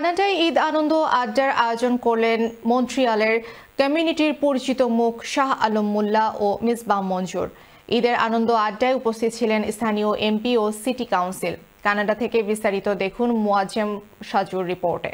কানাডায় ঈদ আনন্দ আড্ডার আয়োজন করলেন মন্ট্রিয়ালের কমিউনিটির পরিচিত মুখ শাহ আলম মোল্লা ও মিসবাহ মঞ্জুর। ঈদের আনন্দ আড্ডায় উপস্থিত ছিলেন স্থানীয় এমপি ও সিটি কাউন্সিল। কানাডা থেকে বিস্তারিত দেখুন মুয়াজ্জেম সাজুর রিপোর্টে।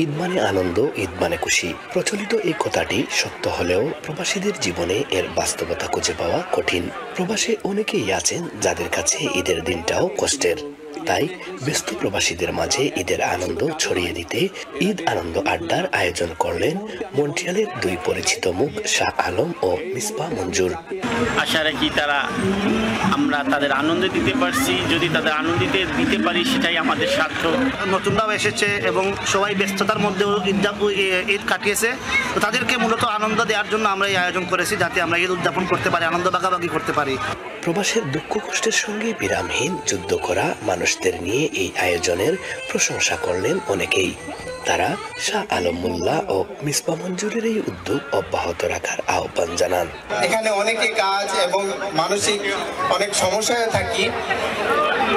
ঈদ মানে আনন্দ, ঈদ মানে খুশি। প্রচলিত এই কথাটি সত্য হলেও প্রবাসীদের জীবনে এর বাস্তবতা খুঁজে পাওয়া কঠিন। প্রবাসে অনেকেই আছেন যাদের কাছে ঈদের দিনটাও কষ্টের। তাই ব্যস্ত প্রবাসীদের মাঝে ঈদের আনন্দ ছড়িয়ে দিতে ঈদ আনন্দ আড্ডার আয়োজন করলেন মন্ট্রিয়ালের দুই পরিচিত মুখ শাহ আলম ও মিসবাহ মঞ্জুর। আশা রাখি আমরা তাদের আনন্দ দিতে পারছি। যদি তাদের আনন্দ দিতে পারি সেটাই আমাদের স্বার্থ। নতুনরাও এসেছে এবং সবাই ব্যস্ততার মধ্যেও ঈদ কাটিয়েছে, তো তাদেরকে মূলত আনন্দ দেওয়ার জন্য আমরা এই আয়োজন করেছি, যাতে আমরা ঈদ উদযাপন করতে পারি, আনন্দ ভাগাভাগি করতে পারি। প্রবাসের দুঃখ কষ্টের সঙ্গে বিরামহীন যুদ্ধ করা মানুষদের নিয়ে এই আয়োজনের প্রশংসা করলেন অনেকেই। তারা শাহ আলম মোল্লা ও মিসবাহ মঞ্জুরের এই উদ্যোগ অব্যাহত রাখার আহ্বান জানান। এখানে অনেকে কাজ এবং মানসিক অনেক সমস্যায় থাকি,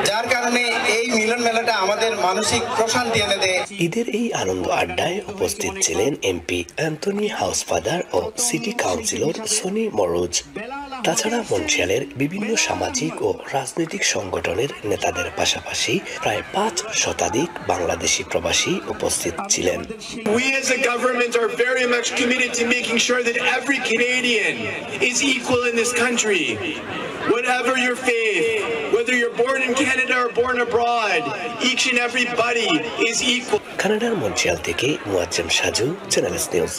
যার কারণে এই মিলন মেলাটা আমাদের মানসিক প্রশান্তি এনে দেয়। ঈদের এই আনন্দ আড্ডায় উপস্থিত ছিলেন এমপি অ্যান্থনি হাউসফাদার ও সিটি কাউন্সিলর সনি মরুজ। তাছাড়া মন্ট্রিয়ালের বিভিন্ন সামাজিক ও রাজনৈতিক সংগঠনের নেতাদের পাশাপাশি প্রায় 5 শতাধিক বাংলাদেশি প্রবাসী উপস্থিত ছিলেন। We as a government are very much committed to making sure that every Canadian is equal in this country. Whatever your faith, whether you're born in Canada or born abroad, each and everybody is equal. কানাডার Montreal থেকে Muazzem Saju, channel news.